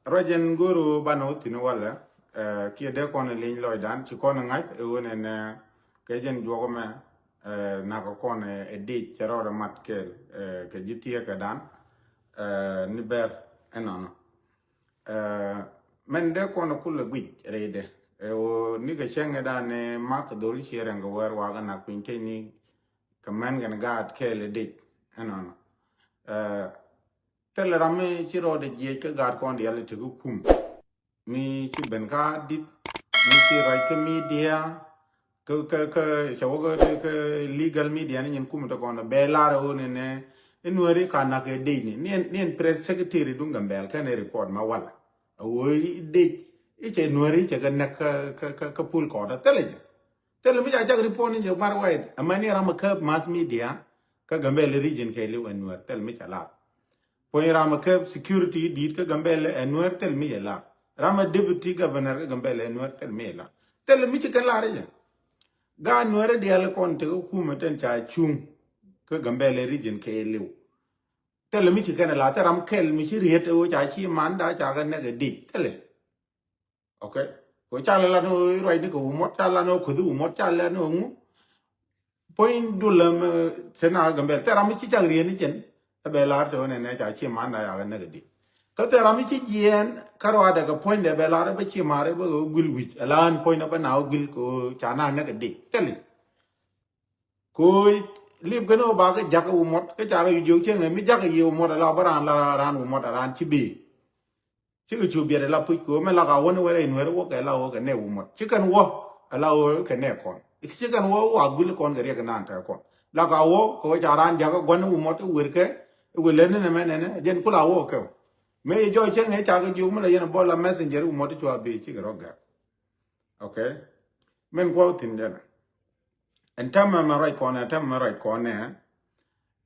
Rogen guru bano tinwala ki de kon lin loidan ci kon ngat wonen ke jogo me na ko kon e di chero mat ke jitie ke dan ni ber enon men de kon kul gwi rede o ni ke chenge dan mak dol chere ngo wer wa na pinte ni kamen gan gat ke le di enon tel rame chiro de je ke gar kon dia le tu kum mi ci ben ka dit mi ci rai ke media ke chawo ke legal media ni nyen kum to kono be la ro ne enwere ka na ke de ni press secretary dunga mbel ka ne report ma wala wo de che nwere che ga ka pul ko da tele mi ja report ni je mar wide amani ram ka mass media ka gambel region ke li enwer tel mi cha la point ram ka security dit ka gambel enwer tel mi la rama deputy governor ga gambele no tel mela tel mi ci kala reja ga no re dial kon te ku meten cha chung ka gambele region ke lew tel mi ci kana la taram kel mi ci riet o cha chi manda cha ga ne ga di tele okay ko cha la no roi ni ko mo cha la no ku du mo cha la no mu point dulam sena gambele taram mi ci cha riet ni jen be la to ne cha chi manda ya ga ne ga di kata rami ci jien karo ada ka point de belara ba ci mare ba gul wich alan point ba na gul ko chana na ka di tele ko lip gano ba ka jaka u mot ka cha yu jo chen mi jaka yu mot la baran la ran u mot ran ci bi ci ku chu bi la pu ko me la ka won were in were wo ka la wo ka ne u mot ci kan wo ala wo ka ne kon ci kan wo wa gul kon ga re ka nan ta kon la ka wo ko cha ran jaka gon u mot wer ke we le ne me ne jen kula wo ke me jo chen he cha ga ju me le yen bo la messenger u mo to be chi ga roga okay men ko tin dana en tamma ma rai ko na tamma rai ko ne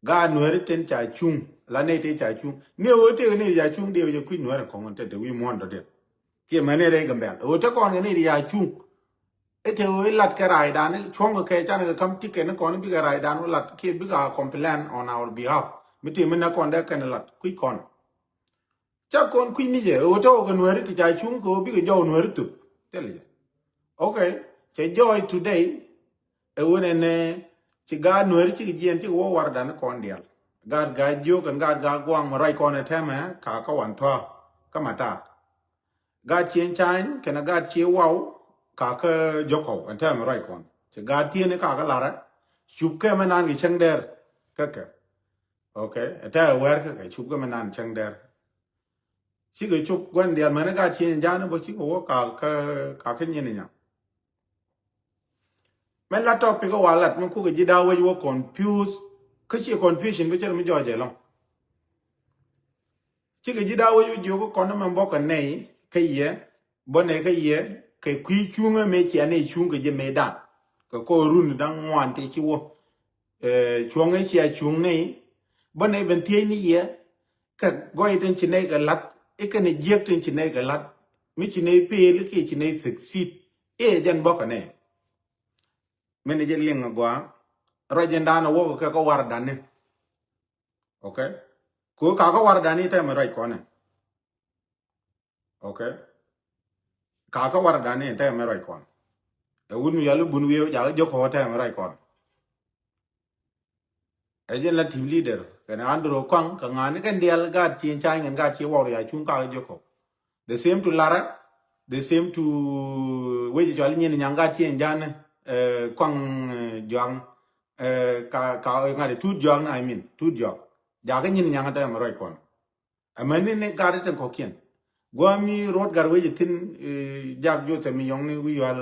ga no ri ten cha chung la ne te cha chung ne o te ne ya chung de yo ku no ra ko te wi mo ndo de ke me ne re ga mbel o te ko ne ya chung e te o lat ka rai da ne chong ga ke cha ne kam ti ke ne ko ne bi ga rai da no lat ke bi ga complain on our behalf mi te me na ko nda ka ne lat ku kon cha kon kuin ni je o to ko nwere ti cha chung ko bi ko jo nwere tu tele okay che joy today e wona ne ti ga nwere ti gien ti wo war dan kon dial ga jo kan ga gwang ma rai kon te me ka wan tho ka mata ga chien chan ke na ga chi wow ka joko an te me rai kon che ga ti ne ka la ra chup ke ma nan gi chang der ka okay ta wer ka chup ke ma nan chang der chỉ cái chụp quan điểm mà nó cả chuyện ra nó bớt chỉ có cả cái như này nhá mấy là topic của wallet mình cũng cái gì đâu vậy confuse cái gì confusion bây giờ mình cho chơi lòng chỉ cái gì đâu vậy có con nó mình bảo cái này cái gì bên này cái quý chung ấy mấy chuyện này chung cái gì mấy đạn cái cô run đang ngoan thì chỉ vô chung ấy chỉ chung này bên này bên thiên này gì cái gọi đến chuyện này cái lát cái này giết trên chuyện này cái lát mấy chuyện này phe lấy cái chuyện này succeed dân bóc cái này mìnhจะเลี้ยงกว่าเราจะด่านะว่าก็วาร์ดันเนี่ยโอเคกูก็วาร์ดันนี่แต่ไม่ไรก่อนเนี่ยโอเคก็วาร์ดันนี่แต่ไม่ไรก่อนแต่วุ้นวิญญาณบุญวิญญาณยกหัวแต่ไม่ไรก่อนไอ้เจ้าละทีมลีดเดอร์กันอันดูกว้างกันงานนี้กันเดียร์กัดเชียนใจเงินกัดเชียววอร์ยาชุ่งก้าวยกหัว the same to Lara the same toเวจิจอลินีนี่ยังกัดเชียนจานกว้างจวงงานเดทูดจวงนะI mean ทูดจวงอยากให้ยินยังแต่ไม่ไรก่อนมันนี่เนี่ยการ์ดเป็นข้อเขียนกว่ามีรถการ์เวจิทินอยากอยู่แต่มียองนี่วิวาล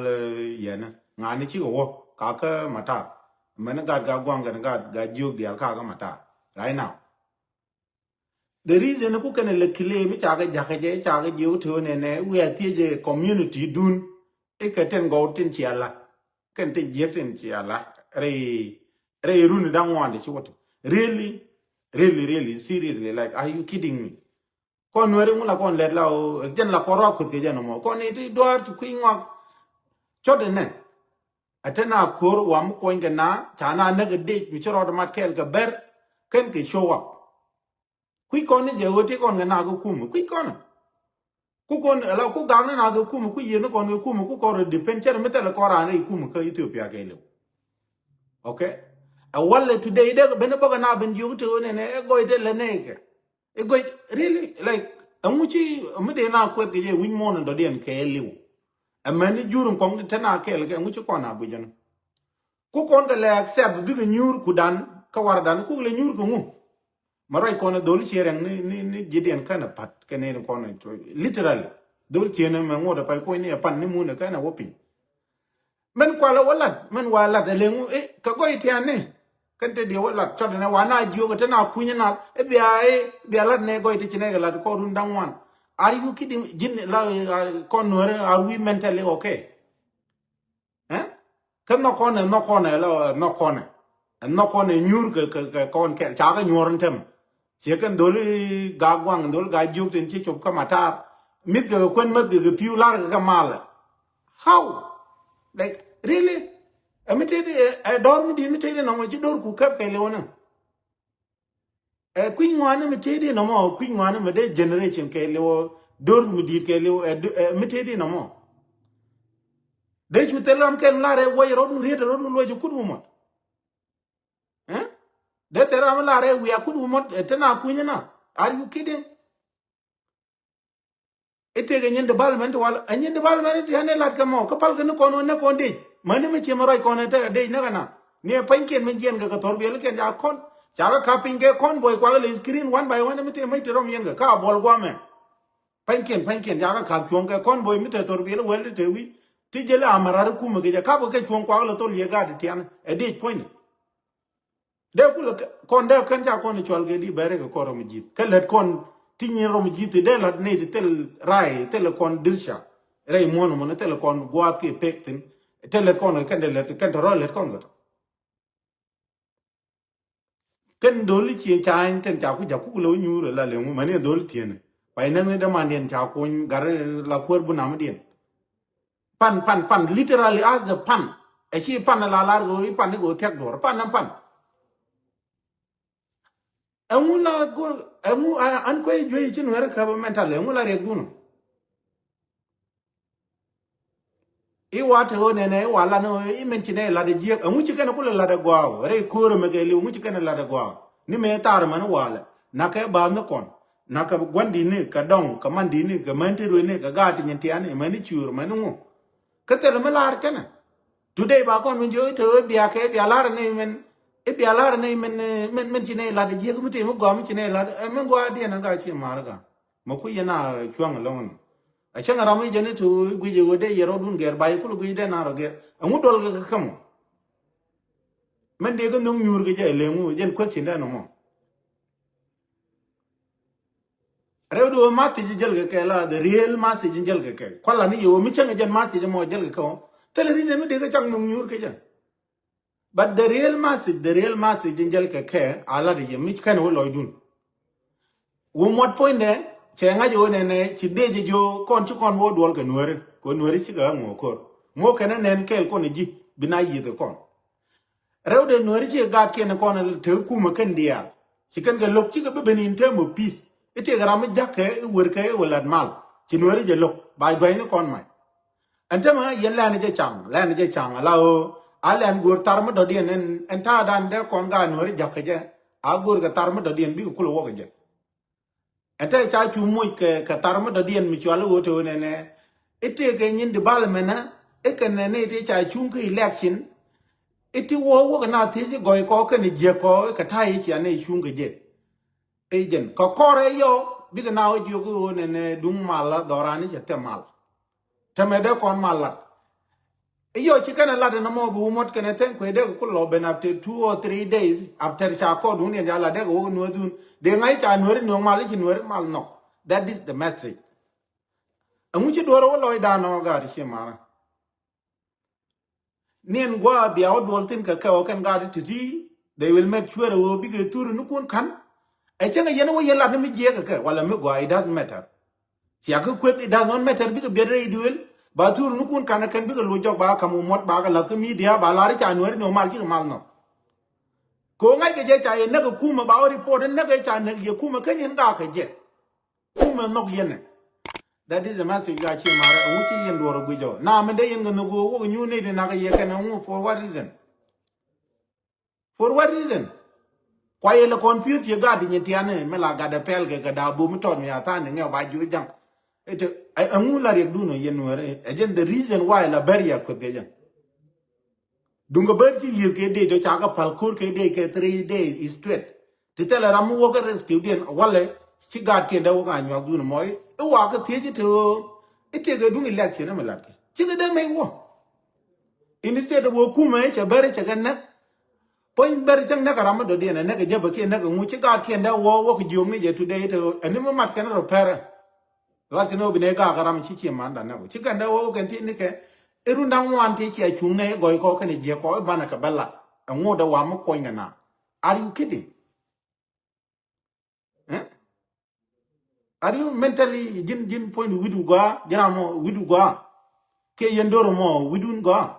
เย็นนะงานนี้ชิโก้ก็มาตามันการ์ดกว้างกันการ์ดยุกเดียร์ก็มาตา right now the reason กูกันเลยคิดเลยไม่จากอยากให้จากอยู่เท่านั้นเวียที่จะ community ดุนก็เต็นกอดเต็นเชียร์ละกันเต็นเยอะเต็นเชียร์ละเรรุ่นดังวันที่ชิวต์ really seriously like are you kidding me kon were mu la kon let la jen la korok kut ke jen mo kon ni do to kwing wa choden ne atena kor wa mu ko ngena chana ne ge de mi choro de mat kel ga ber ken ke show up kwi kon ne je wote kon ngena go kum kwi kon ku kon la ku gang na ga kum ku yen kon ga kum ku ko depend cher metal ko ra ne kum ka Ethiopia ke le okay a walla today de ben boga na ben yu to ne e go de le ne ke e go really like amuchi amede na ko ke je win mon do den ke liu a man jurum kong te na ke le ke amuchi ko na bu jon ku kon ga le accept bi ga nyur ku dan ka war dan ku le nyur ku mu marai ko na dol chereng ni jiden kana pat ke ne ko na literally dol chene me ngoda pa ko ni pan ni mu ne kana wopi men kwala walat men walat le ngu e ka go itiane kan te dia walat chod na wana jio ga na kunya na bia lat ne go iti chine ga lat ko run dang wan are you kidding jin la kon nore are we mentally okay eh kan no kon la no kon nyur ka kon ke cha ga nyor tem che kan doli ga gwang dol ga juk tin chi chop ka mata mit ga kwen mat ga piu lar ga mal how like really amitede a dor mi di mitede no mo ji dor ku kap ke leona e kuin ngwana mitede no mo kuin ngwana me de generation ke lewo dor mi di ke lewo mitede no mo de chu telam ken lare way rodun riede rodun lojo kudu mo eh de teram lare wi akudu mo tena kunyana are you kidding etege nyen development wala anyen development ya ne lat ka mo ka pal ka no kono ne ko de mani me chema roi kono te de na kana ne panken men jen ga tor bel ken ya kon chaga ka pinge kon boy kwa le screen one by one me te mai te rom yen ga ka bol gwa me panken ya ka chon ga kon boy me te tor bel wel te wi ti jele amarar ku me ga ka bo ke chon kwa le to le ga de tian e de point de ku le kon de kan ja kon chol ge di bere ga ko rom jit ka let kon tinyi rom jit de la ne de tel rai tel kon dirsha rai mono mo tel kon gwa ke pektin tel kon kan de let kan ro let kon ga ken dol chi chain ten cha ku ja ku lo nyu la le mu mane dol tien pai na ne da man den cha ku gar la por bu na ma den pan literally as the pan e chi pan la la go i pan go tek dor pan nam pan emu la go emu an ko jo chi no ra ka ba mental emu la re guno I wat ho ne wala no I menchine la de je emu chi kana ku la de gwa re ko re me ge lu mu chi kana la de gwa ni me tar man wala na ka ba no kon na ka gwandi ne ka dong ka mandi ne ka mantiru ne ka gati nyenti ane mani chur mani ngo ka tel me lar kana today ba kon mun jo to bia ke bia lar ne men e bia lar ne men chine la de je ku te mo gwa mi chine la men gwa de na ga chi mar ga mo ku yana chuang long a changa rami jene to gwi je wode yero dun ger bay ku gwi de na ro ger ngu dol ga kam men de ga nung nyur ga je le mu jen ko chin no mo redo mati jel ga ke la the real message jel ga ke kwala ni yo mi changa jen mati mo jel ga ko tele ri me de ga chang nung nyur ga je but the real message jel ga ke ala de mi kan wo loy dun wo mot point de chenga jo ne chi de jo kon chi kon wo dol ga nuore ko nuore chi ga ngo ko mo kana nen kel ko ni ji bina yi de kon rewde nuore chi ga ke ne kon te ku ma kan dia chi kan ga lok chi ga benin te mo peace ite ga ram jakke wor ke wala mal chi nuore je lok bai dwai ne kon mai ante ma yen la ne je chang la o alen gur tar ma do dien en ta dan de kon ga nuore jakke je a gur ga tar ma do dien bi ku lo wo ga je ate cha chu moy ke ka tarma da dien mi chwalo woto ne ite ke nyin de balmena e ke ne ite cha chu ke election ite wo na ti je goy ko ke ni je ko ka tai chi ne chu ke je e jen ko kore yo bi na o ju go ne dung mala dorani che te mal teme de kon mala yo chi kana la de no mo bu mot ke ne ten ko de ko lo ben after 2 or 3 days after cha ko dun ya la de go no dun de ngai cha nuor no mal chi nuor mal no that is the message amu chi doro lo da no ga ri mara nien gwa bia o dol tin ka ka o kan ga ti ti they will make sure wo bi ge turu nu kun kan e chenga yen wo yela de mi je ka wala mi gwa it doesn't matter si ak ko it does not matter bi ge be re duel ba turu nu kun kan bi ge lo jog ba ka mu mot ba ga la mi dia ba la ri cha nuor no mal chi mal no ko ngai ke je cha yen na ko kuma ba o report na ke cha na ye kuma kan yen ga ka je kuma nok yen That is the message I chi mara uchi yen doro gujo. Na me de yen no go wo nyu ne na ga ye kana for what reason? For what reason? Kwa ye le compute ye ga di nyetiane me la ga de pel ke da bu mi ton ya ta ne nge ba ju jang. It angu la rek du no yen were. Again the reason why la barrier ko ge jang. Dunga berchi yir ke de do chaga palkur ke de ke 3 days is straight. Titela ramu wo ga rescue den wale ci gad ke da wo ga nyak du no moy e wa ka teji to ite ga dungi lek ci na malak ci ga da may wo instead wo kuma e cha bere cha ganna point bere chang na karama do de na ga jaba ke na ga mu ci gad ke da wo ko jomi je today to ani mo mat kan ro pere la ke no bi ne ga garam ci manda na ci ga da wo kan ti ni ke eru ndang wan ti ci chung ne goy ko kan je ko bana ka balla ngo da wa mo ko ngana are you kidding? Eh? Are you mentally jin point widu ga jaramo widu ga ke yendoro mo widun ga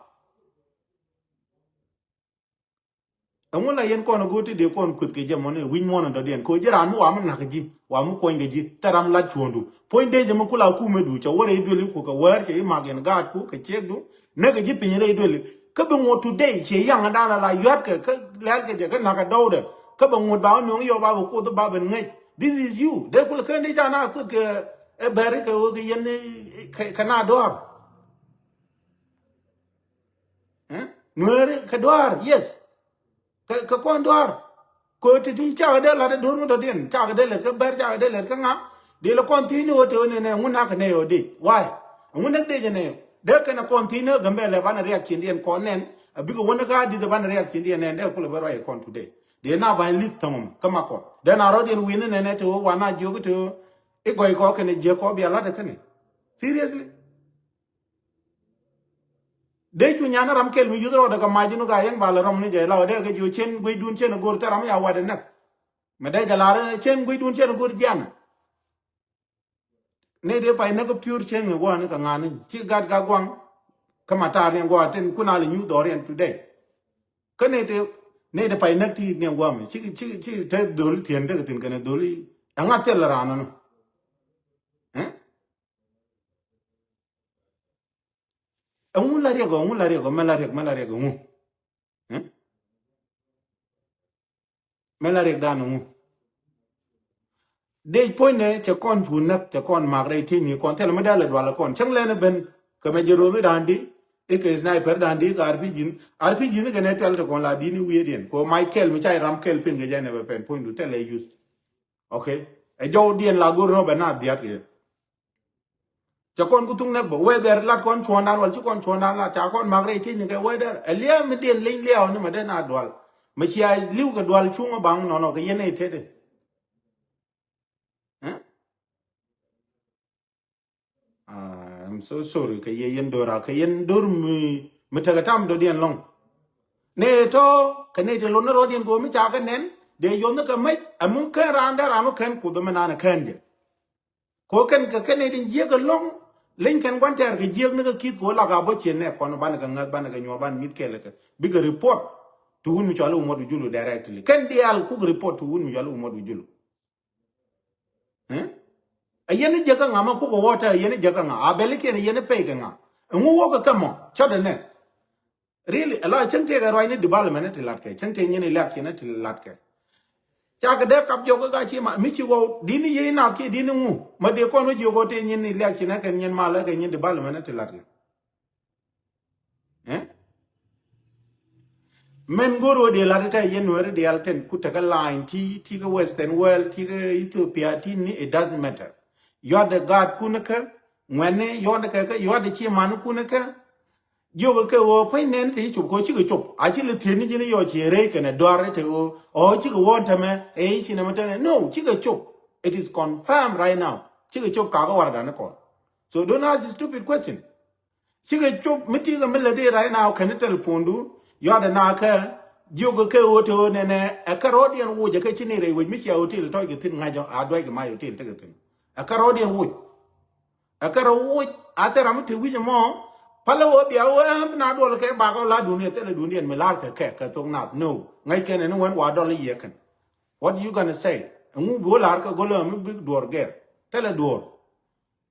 amula yen kono goti de kon kut ke jamone win mono do den ko jaramo wa mun nakaji wa mu ko ngeji taram la chondu point de jamo kula ku medu cha wore doli ko ka wer ke magen ga ku ke chegdu naga ji pinire doli ka be mo today che yang da la yat ke la ke je ka naka dawde ka be mo ba no yo ba ko do ba ben ngai this is you de kula kan de jana kut ke e bere ke yen kana dor nuere ka dor yes ka kon dor ko ti cha de la de dur mo do den cha de le ka ber cha de le ka nga de le continue to ne ne nguna ka ne yo de why nguna de ne de ka na continue gambe le bana reaction den ko nen abigo wona ka di de bana reaction den ne de ko le bero e kon today de na ba lit tamum kama ko de na ro den win ne ne to wa na jogo to e goy ko ka ne je ko bi ala de ka ne seriously de ju nyana ram kel mi yudro daga majinu ga yang bala ram ni je la de ga ju chen gui dun chen gor taram ya wade nak me de galare chen gui dun chen gor jana ne de pai na ko pure chen go ne ka ngani chi gad ga gwang kama ta ne go ten kuna le nyu dorian today ka ne de pai nak ti ne go me chi te dol tien de tin kana doli anga tel rana no eh angula rego mela rego mu eh mela rego da no de poine che kon tunak che kon magre tini kon tel medal dwala kon changle ben ke me jero mi dandi e ke sniper dandi ka rpg ke ne tel kon la dini wiedien ko michael mi chai ram kel pin ge jane be pen point du tel e use okay e jo dien la gor no bena diat ge che kon gutung ne bo weather la kon chondan wal chi kon chondan la cha kon magre tini ke weather elia mi dien ling leo ni me de na dwal me chia liu ke dwal chunga bang no ke yene tete I'm so sorry ke ye yen dora ke yen dur mi mitagatam do dien long ne to ke ne de lon ro dien go mi cha ke nen de yon ke mai amu ke randa ranu ken ku do menana ken je ko ken ke ne din je ke long len ken wan ter ke je ne ke kit ko la ga bo chen ne ko no ban ga ngat ban ga nyo ban mit ke le ke big report to hun mi chalo mo du julu directly ken di al ku report to hun mi chalo mo du julu ayene jaga nga ma ko wota ayene jaga nga abele ke ayene pe nga ngu wo ka kamo chade ne really ala chente ga roi ne development ti lat ke chente nyene lat ke ne ti lat ke cha ga de kap jogo ga chi ma mi chi wo dini ye na ke dini ngu ma de ko no jogo te nyene lat ke ne ke nyen ma la ke nyen development ti lat ke men goro de lat ta yen wer de alten kutaga line ti ga western world ti ga ethiopia ti ni it doesn't matter you are the god kunaka ngwane you are the you are the chi man kunaka yo ke o pe nen ti chup ko chi ko chup a chi le tin ni yo chi re ke ne dore te o chi ko won ta me e chi na mata no chi ko chup it is confirmed right now chi ko chup ka ga war da na ko so don't ask a stupid question chi ko chup miti ga me le de right now kan telephone du yo da na ka yo ke o to ne ne e ka rodian wo je ke chi ni re wo mi chi o ti le to ke tin nga jo a do ke ma yo ti te ke tin e ka rodian wo akara wo atera mti wije mo pala wo bia wo na do ke ba ko la dunia te le dunia me la ke tong na no ngai ken ne wen wa do le ye ken what you gonna say ngu bo la ka go le mi big door ge te le door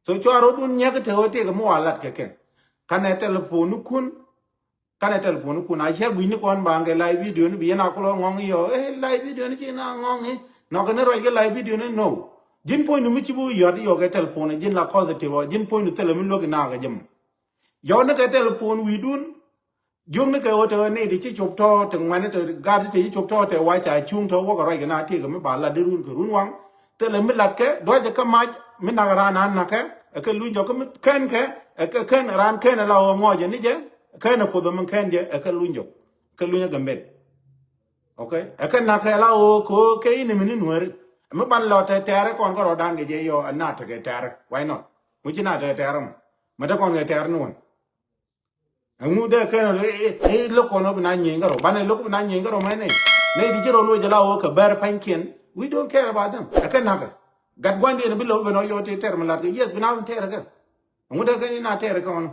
so chwaro dun nyaka te hote ga mo alat ke kana telephone kun kana telephone kun a she gwini kon bange live video ni biena ko ngong yo live video ni china ngong no kana ro ke live video ni no jin point mi ci bu yor yo ke telephone jin la positive jin point tele mi lo na ga jam yo na ke telephone wi dun jung na ke hote ne di ci chop to teng man te ga ti chop to te wa cha chung to wo ga ro ke na ti ga mi ba la de run ko run wang tele mi lat ke do ja ka ma mi na ra na ke lu jo ko mi ken ke ken ran ken la o ngo je ni je ken ko do man ken je ke lu jo ke lu nya gambe okay ke na ke la o ko ke ni mi ni nuer mi ban lo te tere kon ko ro dan ge je yo na te ke tere why not mu ci na te tere ma de kon ge tere nu ngu de ke no lo ko no na nyi ngaro ban lo ko na nyi ngaro me ne di jiro lo je la o ke ber panken we don't care about them ke na ke gat gwandi ne bi lo be no yo te tere ma la ge yes bi na tere ke ngu de ke ni na tere ko no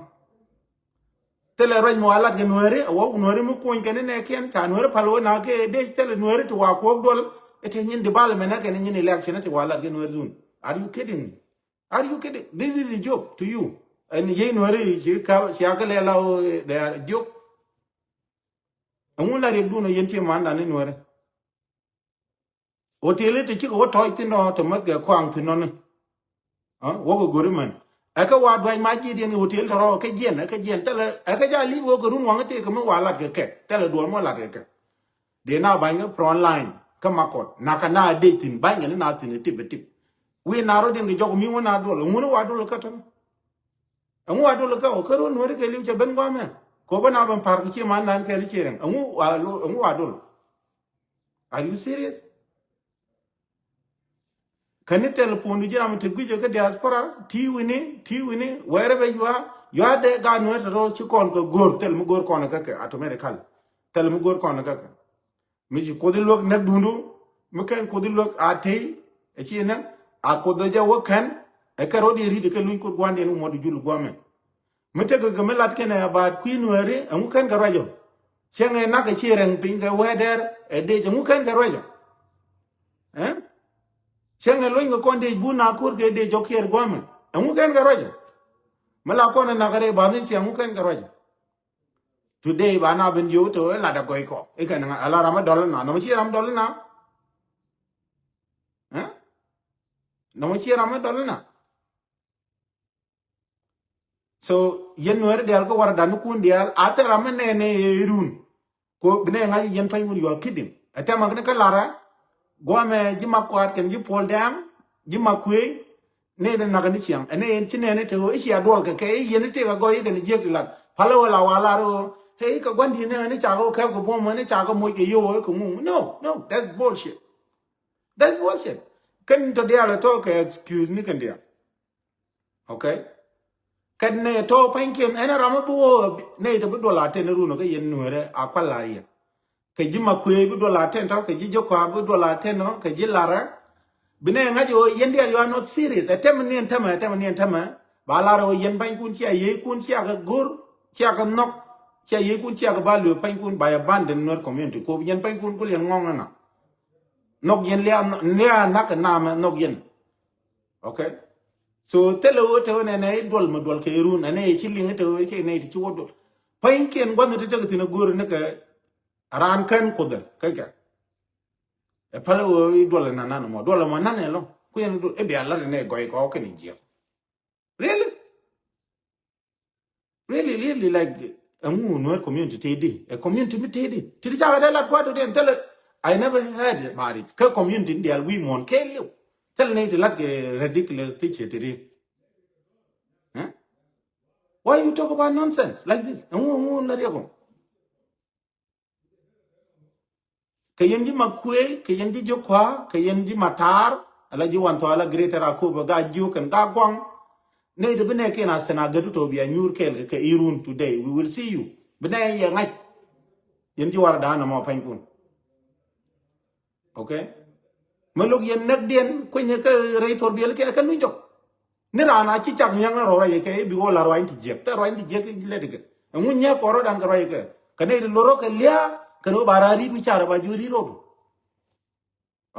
tele roñ mo alat ge nuere wo nuere mu ko ngene ne ken ta nuere palo na ke de tele nuere to wa ko dol ete nyin de bal mena ke nyin election te wala ge nuere dun are you kidding me are you kidding this is a joke to you and ye nuere ji ka sia ke le la de joke ngun la re dun yen che man na ne nuere o tele te chi ko to ti no to ma ge kwang ti no ne wo go goriman aka wa dwan ma ji de ni hotel to ro ke jen tele aka ja li wo ko run wang te ko mo wala ke tele do mo la ke de na ba nge pro online ka makot na ka na de tin ba nge na tin tip tip we na ro de nge jogo mi wona do lo mo wa do lo ka tan an wa do lo ka o ka ro no re ke li je ben gwa me ko ba na ban par ki man nan ke li cheren an wa do are you serious can you telephone you jam te gujo ke diaspora ti wini wherever you are de ga no ro ci kon ko gor tel mu gor kon ka ke automatical tel mu gor kon ka mi ji ko dilok nak dundu mi ken ko dilok a tey e ci na a ko do ja wo kan e ka ro di ri de ke luñ ko gwande no modu julu gome mi te ga me lat ken ba queen were amu ken ga rajo chenge na ke ci ren pin ga weder e de amu ken ga rajo chenge luñ ko konde bu na kur ke de jokier gome amu ken ga rajo mala ko na gare ba ni ci amu ken ga rajo today bana ben yo to la da goy ko e kan ala rama dollar na no ci ram dollar na no ci ram dollar na so yen wer del ko war dan ku ndial ata ram ne run ko bne ngai yen pay mun yo kidding ata mag ne ka lara gome ji makwat ken ji pol dam ji makwe ne na ga ni chiang ne en ci ne te o isi adol ke yen te ga goy ke ni je lat palo wala wala ro hey ka gwandi ne cha go ka ko bom ne cha go mo ke yo ko mu no that's bullshit kan to dia la to ke excuse ni kan dia okay kan ne to panken ena rama bu ne to bu dola te ne runo ke yen nuere akwala ya ke ji makwe bu dola te to ke ji joko bu dola te no ke ji lara bine ngajo yen dia you are not serious atem tama ba lara yen ban kun ci ay kun ci aga gor ci aga nok ci ay kun ci aga balu pan kun ba ya banden nor community ko yen pan kun ko yen ngong na nok yen le nak na ma nok yen okay so telo to ne dol ma dol ke run ne ci li ngate ci ne ci wodol pan ken gon te te tina gor ne ka ran kan ko da ka e palo dol na mo dol mo nan lo ku yen do e bi ala ne goy ko ke ni je really like amu no community tedi a community mi tedi ti ja ga la kwa do den tele I never heard about it ka community dia we mon ke lu tele ne de lat ke ridiculous teacher tedi why you talk about nonsense like this amu la riego ke yendi makwe ke yendi jokwa ke yendi matar ala ji wan to ala greater akuba ga ju kan ga gwang ne de bene ke na sena gadu to biya nyur ke irun today we will see you bene ye ngai yendi war da na mo pankun okay malok yen nak den ko nye ke reitor biel ke kan mi jok ni rana ci chak nyang ro ra ye ke bi go la ro anti jek ta ro anti jek le de ke ngun nya ko ro dan ro ye ke kane de loro ke lia kano barari bicara bajuri rodu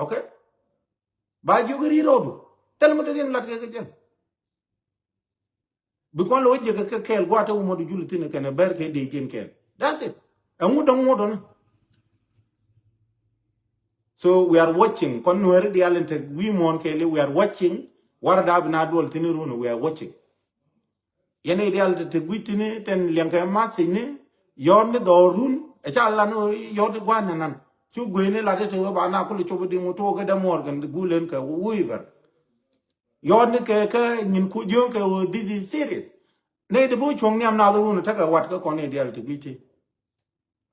okay bajuri rodu tel mo den lat ke because lo je ka kel gwa to mo du julitin ka na ber ke de ken kel that's it and we don't want. So we are watching kon nuer di alente we mon kele we are watching warada bna dol tiniruno we are watching yene di alente te gwitini ten lenka masini yonde dorun e chala no yode gwana nan chu gwene la de to ba na ko cho di mo to ga da morgan gulen ka weaver yonde ke nyin ku jon ke this is serious ne de bo chong nyam na do no ta ka wat ka kon ne di alente gwiti.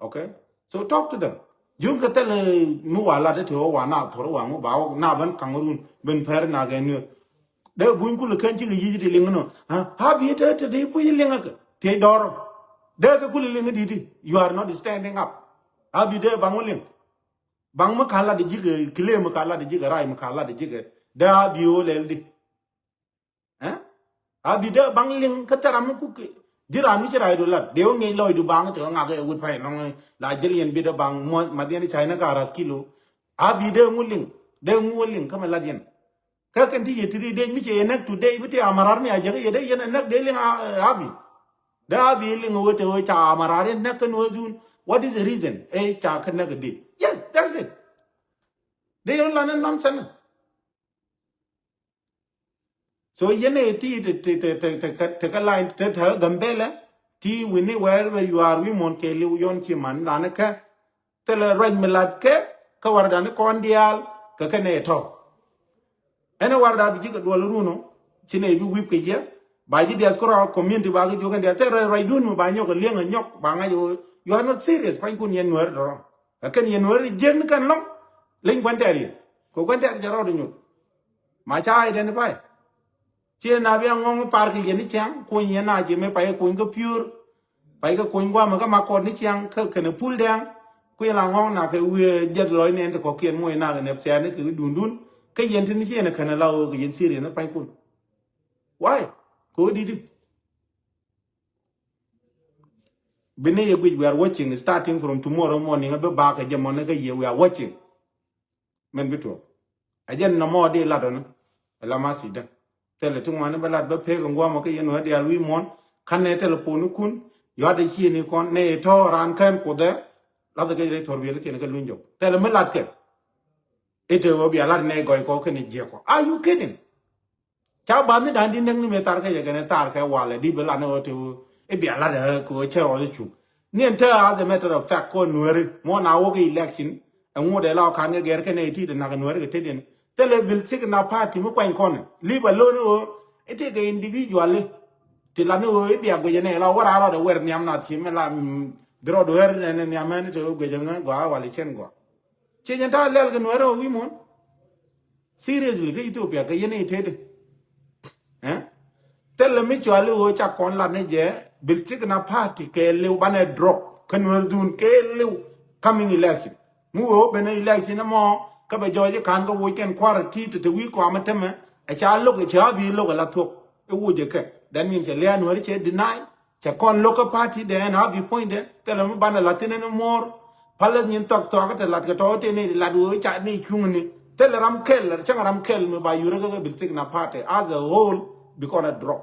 Okay, so talk to them. Jung ka tele mu wala de to wa na thoro wa mu ba na ban kangarun ben per na ga ni de bun ku le kan chi yi de ling no ha bi te de ku yi ling ka te dor de ka ku ling di you are not standing up ha bi de bang bang mu kala de jige kile mu kala de jige rai mu kala de jige da bi o le di ha bi de bang ling ka tara mu ku jiran mi chirai do lat de ngi loy du bang to nga ga wood pai no la jelien bi de bang mo madiani china ka rat kilo a bi de nguling de nguling kama ladien ka kan ti yetri de mi che nak today mi te amarar mi aje ye de yen nak de ling abi da bi ling wo te wo cha amarar nak kan wo jun what is the reason e cha kan nak de yes that's it they don't learn nonsense. So yene ti te ka line te gambele ti wini wherever you are we mon ke liu yon chi man dana ka te le raj melat ke ka warda ne kondial ka ne to ene warda bi jiga do runo chine bi wip ke ye ba ji dias ko community ba ga jogan dia te raj dun ba nyok lenga nyok ba nga yo you are not serious pa kun yen wer do ka ken yen wer jeng kan long len kwanteri ko kwanteri jaro do nyok ma cha iden pai che na bi ngong par ke yen chang ko yen na je me pa ko ngo pure pa ga ko ngwa ma ga ma ko ni chang ka ke ne pul dang ko la ngong na ke we jet loy ne ko kien mo na ne se ne ke dun ke yen tin che ne kana la o ke yen siri ne pa kun why ko di bene ye we are watching starting from tomorrow morning be ba ka jamon ga ye we are watching men bito ajen no mo de la don la ma sida tele tungwane balat ba pe ngwa mo ke yen wa dia lui mon kan ne telephone kun yo de chi ni kon ne to ran kan ko de la de ge tor bi le ken ga lunjo tele me lat ke ete wo bi ala ne go ko ken je ko are you kidding cha ba ni dan din ni me tar ka ye ne tar ka wa le di be la no to e bi ala de ko che ro chu ni ente as a matter of fact ko nuere mo na wo ge election en wo de la kan ge ger ken e ti de na nuere ge te den tele bil sig na party mo kwa nkone leave alone o ete ge individual ti la no e bia go ne la wara ra de wer nyam na ti me la bro do wer ne nyam ne to go jenga go wali chen go che nyanta lel ge no ro wi mon seriously ge Ethiopia ge ne tede tele mi chwali o cha kon la ne je bil sig na party ke le bane drop kan wer dun ke le coming election mu o bene election mo ka be joje kan go weekend quarantine to we ko amateme e cha lo ke cha bi lo la thok e wuje ke that means le anwari che deny cha kon local party then have you point there tell them bana latine no more pala nyin tok tok ta lat ke to te ne la do cha ni chungni tell ram kel cha ram kel me ba yure ga bil tik na party as a whole because a drop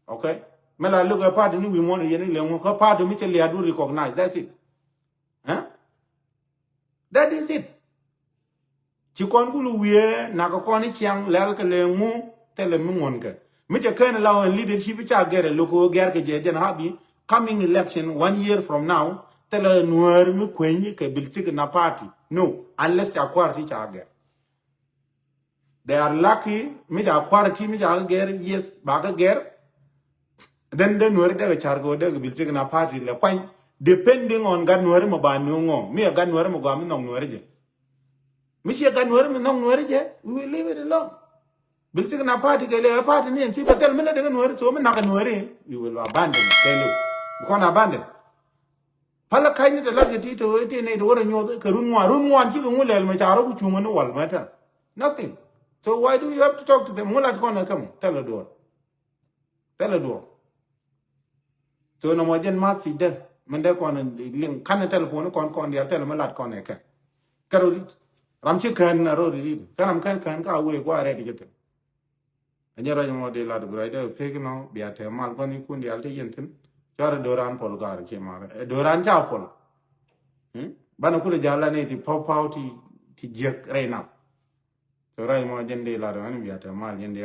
okay mela look at party ni we want yen le mo ko party mi che le do recognize that's it that is it ci kon gulu wie na ko koni chiang lel ke le mu tele mu ngon ke mi je ken law leadership cha gere lo ko ger ke je jen habi coming election 1 year from now tele nuer mi kwenyi ke biltik na party no unless ta party cha ger they are lucky mi ja party mi ja ger yes ba ga ger then the nuer de char go de biltik na party le kwan depending on gan nuer mo ba nu ngo mi gan nuer mo ga mi no nuer je Michi gan nuer mi nong nuer je we will leave it alone bil sig na party ke le party ni si patel mi le de nuer so mi na gan nuer we will abandon tell you ko na abandon pala kai ni de la de tito ete ne do nyo ke run wan chi ko le ma charo ku chu no wal mata nothing so why do you have to talk to them mulat ko na kam tell a door so no mo jen ma si de men de ko na link kan telephone kon dia tel ma lat ko ne ke karoli ram chi kan na ro ri kanam kan ka we ko are di jete anya ra mo de la bra de pe no bia te mal ko ni kun dial te yentin jar doran pol gar che mar doran cha pol bana kula jala ne ti pau ti jek reina to ra mo jende la do an bia te mal jende